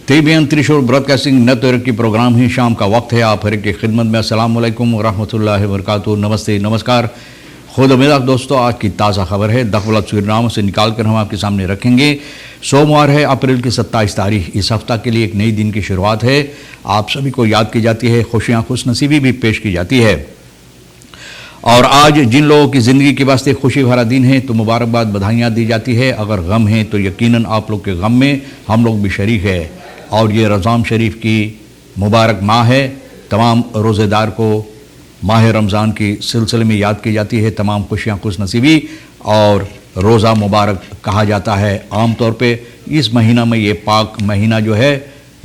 TBN त्रिशूल broadcasting network की programme ही शाम का वक्त है। आप हर एक की खिदमत में अस्सलाम वालेकुम रहमतुल्लाहि व बरकातुहू। नमस्ते, नमस्कार, खुद उम्मीद दोस्तों। आज की ताज़ा खबर है दखवलत सूरनामों से निकाल कर हम आपके सामने रखेंगे। सोमवार है, अप्रैल की 27 तारीख। इस हफ्ता के लिए एक नई दिन की शुरुआत है। आप सभी को याद की जाती है, खुशियाँ खुशनसीबी भी पेश की जाती है। और आज जिन लोगों की ज़िंदगी के वास्ते खुशी भरा दिन है तो मुबारकबाद, बधाइयाँ दी जाती है। अगर गम है तो यकीनन आप लोग के गम में हम लोग भी शरीक है। और ये रज़ाम शरीफ की मुबारक माह है। तमाम रोज़ेदार को माह रमज़ान के सिलसिले में याद की जाती है। तमाम खुशियाँ खुशनसीबी और रोज़ा मुबारक कहा जाता है। आम तौर पे इस महीना में, ये पाक महीना जो है,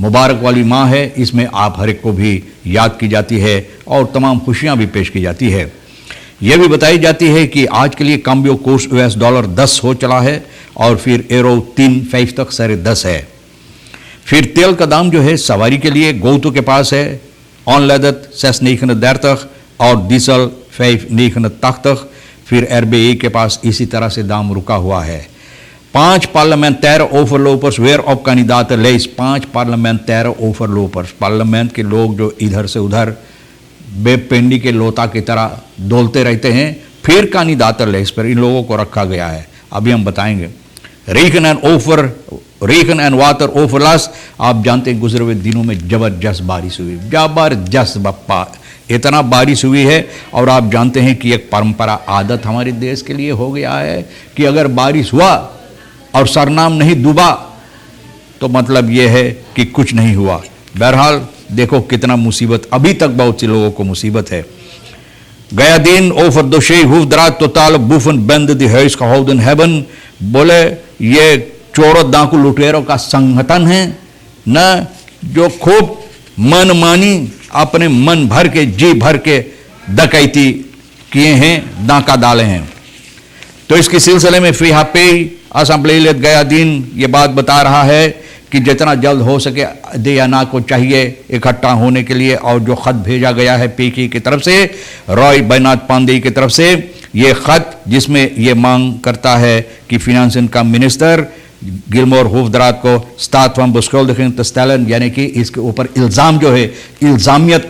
मुबारक वाली माह है, इसमें आप हर एक को भी याद की जाती है और तमाम खुशियाँ भी पेश की जाती है। यह भी बताई जाती है कि आज के लिए काम्बियो कोर्स US डॉलर 10 हो चला है और फिर एरो 3 तक सरे 10 है। फिर तेल का दाम जो है सवारी के लिए गोतु के पास है ऑनलेदत 6,39 और डीजल 5,89 फिर RBI के पास इसी तरह से दाम रुका हुआ है। 5 पार्लियामेंटाire ओवरलोपर्स वेयर ऑफ कैंडिडेट लेस। 5 पार्लियामेंटाire ओवरलोपर्स, पार्लियामेंट के लोग जो इधर से उधर बेपेंडी के लोता की तरह डोलते रहते हैं, फिर कैंडिडेट लेस पर इन लोगों को रखा गया है। अभी हम बताएंगे। रेगन एंड वाटर ओवरलॉस। आप जानते हैं गुजरे हुए दिनों में जबरदस्त बारिश हुई, जबरदस्त बप्पा, इतना बारिश हुई है। और आप जानते हैं कि एक परंपरा, आदत हमारे देश के लिए हो गया है कि अगर बारिश हुआ और सरनाम नहीं डूबा तो मतलब यह है कि कुछ नहीं हुआ। बहरहाल देखो कितना मुसीबत, अभी तक बहुत से लोगों को मुसीबत है। गया दिन ओवर दोशे हुफ्दरा टोटल बुफन बंद द हेस का होदन हेवन। बोले ये चोरों डाकू लुटेरों का संगठन है न, जो खूब मनमानी अपने मन भर के, जी भर के डकैती किए हैं, डाका डाले हैं। तो इसके सिलसिले में फिर पे असेंबली ले गया दिन ये बात बता रहा है कि जितना जल्द हो सके देना को चाहिए इकट्ठा होने के लिए। और जो खत भेजा गया है पीकी की तरफ से, रॉय बैनाथ पांडे की तरफ से, ये खत जिसमें ये मांग करता है कि फिनेंस का मिनिस्टर गिलमोर हुफ्दरात को स्टातवम बुस्कोल्डिंग तस्तालन, यानी कि इसके ऊपर इल्ज़ाम जो है, इल्ज़ामियत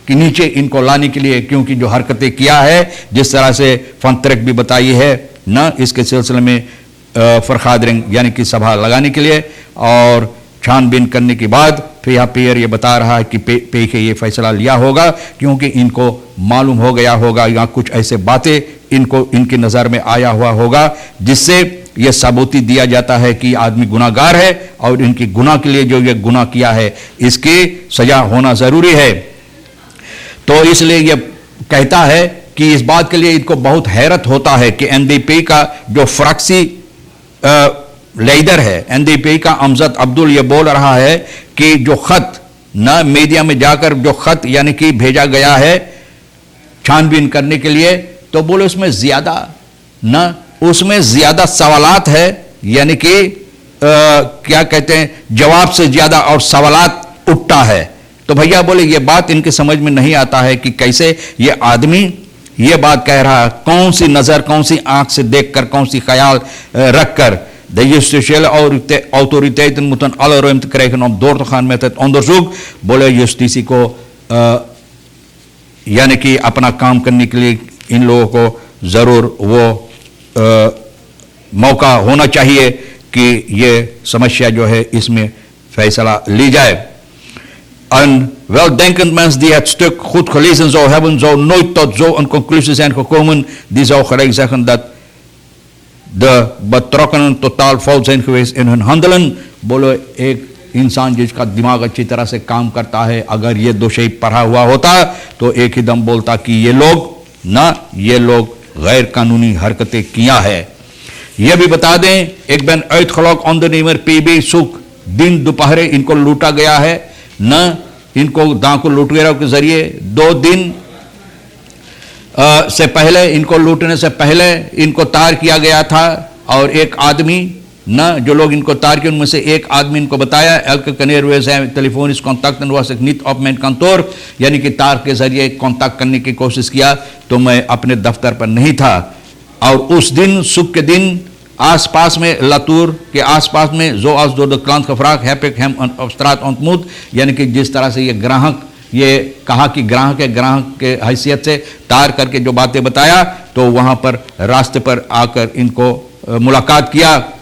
के नीचे इनको लाने के लिए, क्योंकि जो हरकतें किया है, जिस तरह से फंतरक भी बताई है ना, इसके सिलसिले में फरखादरिंग यानी कि सभा लगाने के लिए और छानबीन करने के बाद फिर ये बता रहा है कि पे के ये फैसला लिया होगा, क्योंकि इनको मालूम हो गया होगा या कुछ ऐसे बातें इनको इनकी नज़र में आया हुआ होगा जिससे ये सबूती दिया जाता है कि आदमी गुनाहगार है और इनकी गुनाह के लिए जो ये गुनाह किया है इसकी सजा होना ज़रूरी है। तो इसलिए ये कहता है कि इस बात के लिए इनको बहुत हैरत होता है कि NDP का जो फ्रक्सी लीडर है, NDP का अमजद अब्दुल, ये बोल रहा है कि जो खत न मीडिया में जाकर जो खत यानी कि भेजा गया है छानबीन करने के लिए, तो बोले उसमें ज्यादा सवालात है, यानी कि क्या कहते हैं, जवाब से ज्यादा और सवालात उठता है। तो भैया बोले ये बात इनके समझ में नहीं आता है कि कैसे ये आदमी ये बात कह रहा है, कौन सी नजर, कौन सी आंख से देखकर, कौन सी ख्याल रखकर। The justitiële autoriteiten moeten alle ruimte krijgen om door te gaan met het onderzoek। बोले justitie को यानी कि अपना काम करने के लिए इन लोगों को जरूर वो मौका होना चाहिए कि ये समस्या जो है इसमें फैसला ली जाए। Een weldenkend mens die het stuk goed gelezen zou hebben, zou nooit tot zo'n conclusie zijn gekomen. Die zou gelijk zeggen dat de betrokkenen totaal fout zijn geweest in hun handelen। बोलो एक इंसान जिसका दिमाग अच्छी तरह से काम करता है, अगर ये दोषी पढ़ा हुआ होता तो एक ही दम बोलता कि ये लोग गैर कानूनी हरकतें किया है। यह भी बता दें, एक बैन uitgelok ondernemer PB सुख, दिन दोपहर इनको लूटा गया है न, इनको डाकू लुटेरों के जरिए 2 दिन से पहले, इनको लूटने से पहले इनको तार किया गया था। और एक आदमी न, जो लोग इनको तार किए उनमें से एक आदमी इनको बताया elke keer weer zijn telefonisch contacten was ik niet op mijn kantoor, यानी कि तार के जरिए कांटेक्ट करने की कोशिश किया तो मैं अपने दफ्तर पर नहीं था। और उस दिन सुख के दिन आसपास में लातूर के आसपास में जो आज दो क्लांत खफराक हैपिक हेम अवस्त्रात अंतमुद, यानी कि जिस तरह से ये ग्राहक, ये कहा कि ग्राहक है, ग्राहक के हैसियत से तार करके जो बातें बताया, तो वहां पर रास्ते पर आकर इनको मुलाकात किया,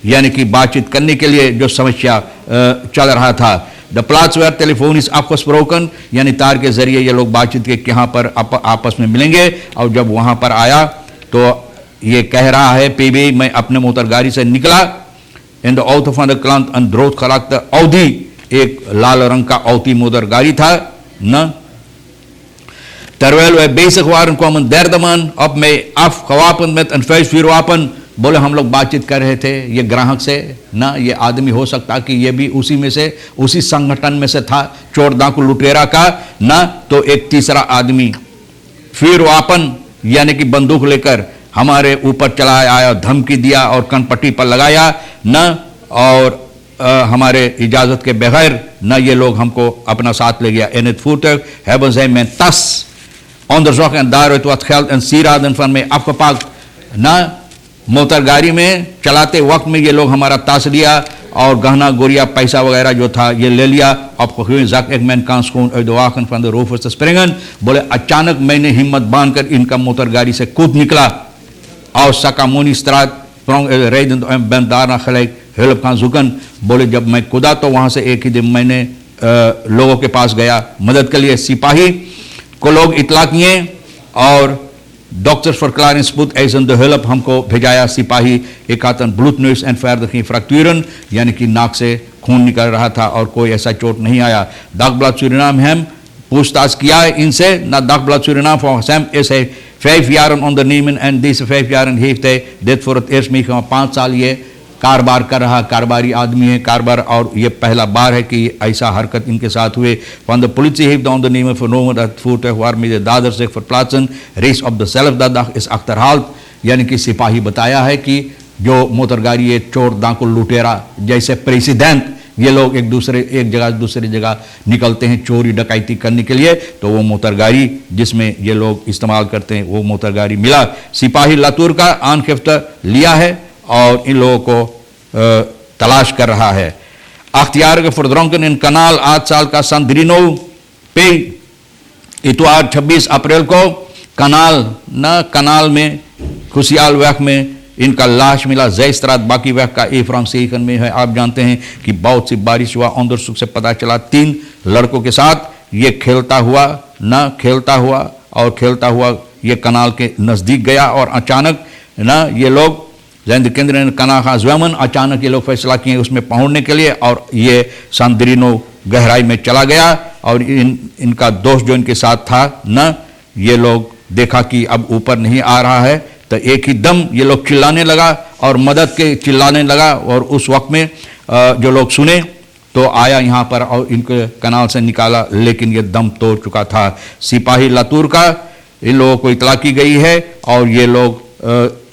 यानी कि बातचीत करने के लिए जो समस्या चल रहा था। द प्लाट्स वेयर टेलीफोन इज afgesproken, यानी तार के जरिए ये लोग बातचीत के यहाँ पर आपस में मिलेंगे। और जब वहां पर आया तो ये कह रहा है पीबी, मैं अपने मोटर गाड़ी से निकला, इन द औत ऑफ द क्लांत अंद्रोत खराक औधी, एक लाल रंग का औती मोटर गाड़ी था न। तरवेल वे बेसिक वारन को अमन दर्दमन, अब मैं अफ खवापन में अनफैज फिरवापन, बोले हम लोग बातचीत कर रहे थे ये ग्राहक से ना, ये आदमी हो सकता कि ये भी उसी में से, उसी संगठन में से था, चोर डाकू लुटेरा का ना। तो एक तीसरा आदमी फिर वापन, यानी कि बंदूक लेकर हमारे ऊपर चला आया, धमकी दिया और कनपट्टी पर लगाया न, और हमारे इजाजत के बगैर न ये लोग हमको अपना साथ ले गया। एन फूटर है में तस onderzocht en daaruit wat geld en sieraden van mij afgepakt ना। मोटर गाड़ी में चलाते वक्त में ये लोग हमारा ताश लिया और गहना गोरिया पैसा वगैरह जो था ये ले लिया। अब एक मैन कांस्कून वाकन फन द रोफर्स स्प्रिंगन, बोले अचानक मैंने हिम्मत बांधकर इनका मोटर गाड़ी से कूद निकला और सकामोनी स्त्रात रेदन बंदार खलेक हेल्प खान जुकन, बोले जब मैं कूदा तो वहां से एक ही दिन मैंने लोगों के पास गया मदद के लिए। सिपाही को लोग इतला किए और डॉक्टर्स फॉर क्लारेंस बुथ एजन द हेल्प हमको भेजाया। सिपाही एक आतन ब्लूथ न्यूज एंड फायर दखी फ्रैक्चरन, यानी कि नाक से खून निकल रहा था और कोई ऐसा चोट नहीं आया। दाग ब्लड सूरीनाम हम पूछताछ किया है इनसे ना। दाग ब्लड सूरीनाम फॉर सैम ऐसे 5 jaren ondernemen en deze 5 jaren heeft hij dit voor het eerst meegemaakt। 5 साल ये कारोबार कर रहा, कारोबारी आदमी है, कारोबार, और ये पहला बार है कि ऐसा हरकत इनके साथ हुए। Van de politie heeft de ondernemer vernomen dat het voertuig waarmee de dader zich verplaatsen reeds op dezelfde dag is achterhaald, यानी कि सिपाही बताया है कि जो मोटर गाड़ी ये चोर डाकू लुटेरा जैसे प्रेसिडेंट, ये लोग एक जगह दूसरी जगह निकलते हैं चोरी डकैती करने के लिए, तो वो मोटर गाड़ी जिसमें ये लोग इस्तेमाल करते हैं वो मोटर गाड़ी मिला। सिपाही लातूर का आनखिफ्त लिया है और इन लोगों को तलाश कर रहा है। अख्तियार के फुरद्रोंकन इन कनाल 8 साल का संद्रिनो पे इतवार 26 अप्रैल को कनाल में खुशियाल वक्त में इनका लाश मिला। जैसरात बाकी वक्त का ए फ्रांसीकन में है। आप जानते हैं कि बहुत सी बारिश हुआ, अंदर सुख से पता चला 3 लड़कों के साथ ये खेलता हुआ ये कनाल के नज़दीक गया और अचानक ये लोग जैन केंद्र कना खास वमन, अचानक ये लोग फैसला किए उसमें पहुंचने के लिए और ये सांद्रिनो गहराई में चला गया और इनका दोस्त जो इनके साथ था ये लोग देखा कि अब ऊपर नहीं आ रहा है, तो एक ही दम ये लोग चिल्लाने लगा और मदद के चिल्लाने लगा। और उस वक्त में जो लोग सुने तो आया यहाँ पर और इनको कनाल से निकाला, लेकिन ये दम तोड़ चुका था। सिपाही लातूर का इन लोगों को इतला की गई है और ये लोग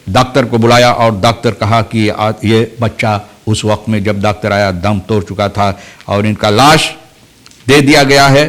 डॉक्टर को बुलाया और डॉक्टर कहा कि ये बच्चा उस वक्त में जब डॉक्टर आया दम तोड़ चुका था और इनका लाश दे दिया गया है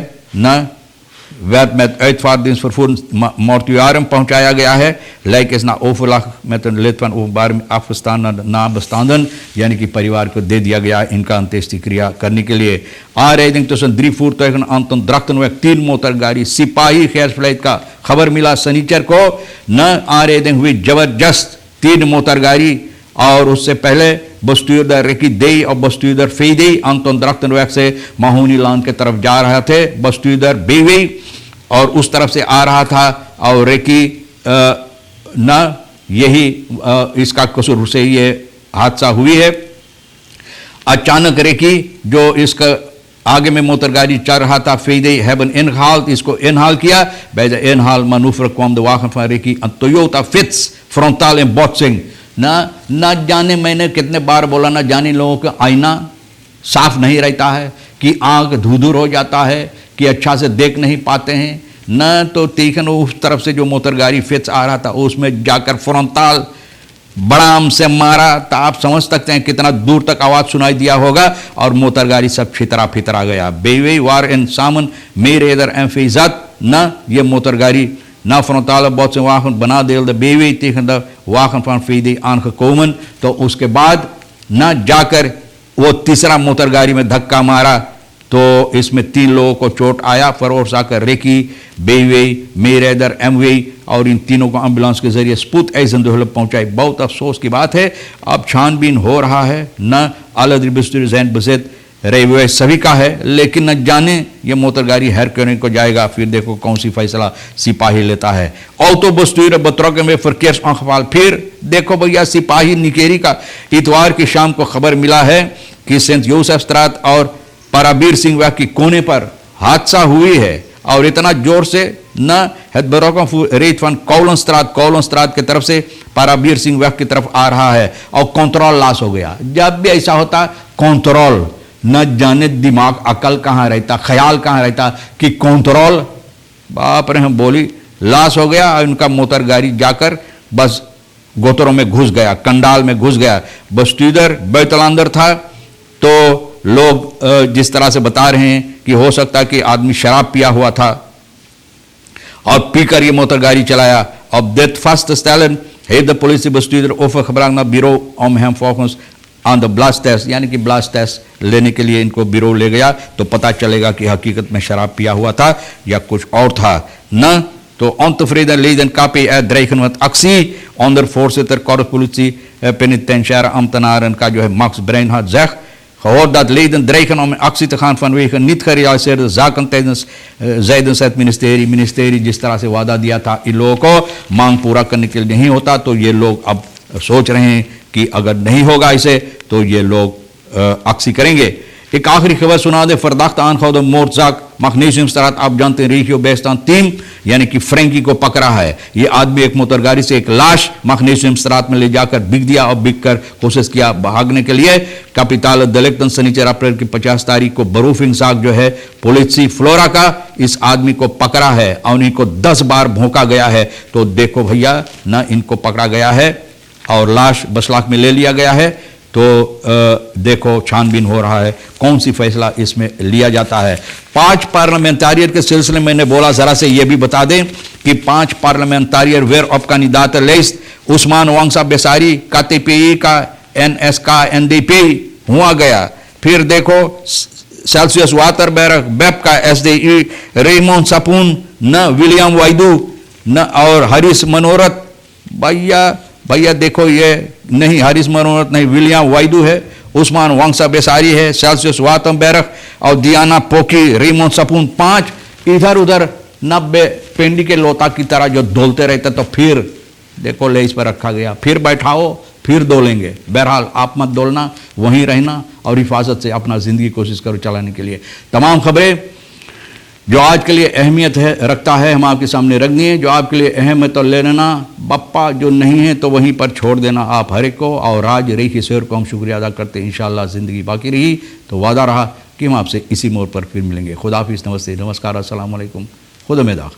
werd met uitvaartdienst vervoerd mortuarium पहुंचाया गया है। lijk is na overleg met een lid van openbaar afgestaan naar de nabestaanden, यानी कि परिवार को दे दिया गया इनका अंत्येष्टि क्रिया करने के लिए। aanrijding tussen 3 voertuigen Anton Drachtenweg 10 मोटरगाड़ी सिपाही खैरफ्लाइट का खबर मिला शनिचर को aanrijding हुई जबरदस्त 3 मोटरगाड़ी और उससे पहले बस्तुरदर रेकी देई और बस्तुरदर फेदेई अंतोन द्रख्तनवैक से माहूनी लान के तरफ जा रहे थे। बस्तुरदर बेवी और उस तरफ से आ रहा था और रेकी यही इसका कसूर से ये हादसा हुई है। अचानक रेकी जो इसका आगे में मोटर गाड़ी चल रहा था फेदेई हैबन इनहाल, इसको इनहाल किया। bij de inhaal manoeuvre kwam de wagen van रेकी टोयोटा फिट्स फ्रंटल इन बॉक्सिंग ना जाने मैंने कितने बार बोला, ना जाने लोगों का आईना साफ नहीं रहता है कि आंख धूधुर हो जाता है कि अच्छा से देख नहीं पाते हैं न। तो तीखन उस तरफ से जो मोटर गाड़ी फिट्स आ रहा था उसमें जाकर फ्रंटल बड़ाम से मारा, तो आप समझ सकते हैं कितना दूर तक आवाज सुनाई दिया होगा और मोटर गाड़ी सब फितरा गया। बेवे वार इन सामन मेरे इधर एम्फिजत न, ये मोटर गाड़ी na frontale botsingwagen benadeelde BW tegen de wagen van VD aangekomen, तो उसके बाद न जाकर वो तीसरा मोटरगाड़ी में धक्का मारा तो इसमें 3 लोगों को चोट आया। फरोर्स आकर रेकी, बेवे, मेरेदर, एमवे और इन तीनों को एम्बुलेंस के जरिए स्पुत ऐजंदोहलब पहुंचाई। बहुत अफसोस की बात है, अब छानबीन हो रहा है, न आलदरी बिस्तरी जैन बसेत रेलवे सभी का है, लेकिन न जाने ये मोटरगाड़ी हर करने को जाएगा, फिर देखो कौन सी फैसला सिपाही लेता है। ऑटो बस्तूर बतरौके में फरकेस अखबाल, फिर देखो भैया सिपाही निकेरी का इतवार की शाम को खबर मिला है कि सेंट यूसुफ स्ट्रात और पाराबीर सिंह वाह की कोने पर हादसा हुई है और इतना जोर से न रेत फन कौलन स्त्रात की तरफ से पाराबीर सिंह वाह की तरफ आ रहा है और कंट्रोल लॉस हो गया। जब भी ऐसा होता कंट्रोल, न जाने दिमाग अकल कहाँ रहता, ख्याल कहाँ रहता कि कंट्रोल, बाप रे हम बोली लॉस हो गया। उनका मोटर गाड़ी जाकर बस गोतरों में घुस गया, कंडाल में घुस गया। बस्तुदर बैतलांदर था तो लोग जिस तरह से बता रहे हैं कि हो सकता है कि आदमी शराब पिया हुआ था और पीकर ये मोटर गाड़ी चलाया। अब डेथ फर्स्ट स्टैलन है द पुलिस बस्तुदर ओफर खबरांगना ब्यूरो ऑम हैम focus on the blast test, यानी कि ब्लास्ट टेस्ट लेने के लिए इनको ब्यूरो ले गया तो पता चलेगा कि हकीकत में शराब पिया हुआ था या कुछ और था। न तो ontevreden leden KPR dreigen met actie onder voorzitter correspolitie penitentiaire ambtenaren का जो है Max Breinhardt zegt, gehoord dat leden dreigen om in actie te gaan vanwege niet gerealiseerde zaken tijdens het ministerie जिस तरह से वादा दिया था इन लोगों को मांग पूरा करने के लिए नहीं होता, तो ये लोग अब सोच रहे हैं कि अगर नहीं होगा इसे तो ये लोग अक्सी करेंगे। एक आखिरी खबर सुना दे, फरदाख्त आनखौद मोर्चाक मखनीसियम स्त्रात, आप जानते हैं रेखियो बेस्तान टीम यानी कि फ्रेंकी को पकड़ा है। ये आदमी एक मोटरगाड़ी से एक लाश मखनीसियम स्त्रात में ले जाकर बिक दिया और बिक कर कोशिश किया भागने के लिए। कैपिटल दलेक्तन शनिचर अप्रैल की 50 तारीख को बरूफिंग साग जो है पोलिसी फ्लोरा का इस आदमी को पकड़ा है और इनको 10 बार भोंका गया है। तो देखो भैया न इनको पकड़ा गया है और लाश बसलाक में ले लिया गया है, तो देखो छानबीन हो रहा है कौन सी फैसला इसमें लिया जाता है। 5 पार्लियामेंटारियर के सिलसिले में मैंने बोला जरा से ये भी बता दें कि 5 parliamentarian were of candidate list Usman Wangsa Besari KTPI का NS का NDP हुआ गया। फिर देखो सेल्सियस वाटरबर्ग बेप का SDE रेमोन सपून न विलियम वाइदू न और हरीश मनोरथ, भैया देखो ये नहीं हरीश मनोरथ नहीं, विलियम वाइदू है, उस्मान वांगसा बेसारी है, सेल्सियस वाटरबर्ग और दियाना पोकी रेमोन सपून। 5 इधर उधर 90 पेंडी के लोता की तरह जो डोलते रहते, तो फिर देखो लेस पर रखा गया, फिर बैठाओ फिर डोलेंगे। बहरहाल आप मत डोलना, वहीं रहना और हिफाजत से अपना जिंदगी कोशिश करो चलाने के लिए। तमाम खबरें जो आज के लिए अहमियत है रखता है हम आपके सामने रख दिए। जो आपके लिए अहम है तो ले लेना, बप्पा जो नहीं है तो वहीं पर छोड़ देना आप हर एक को। और आज रही शेर को हम शुक्रिया अदा करते हैं। इंशाअल्लाह ज़िंदगी बाकी रही तो वादा रहा कि हम आपसे इसी मोड़ पर फिर मिलेंगे। खुदा हाफिज़, नमस्ते, नमस्कार, अस्सलाम वालेकुम, खुदा में दाख।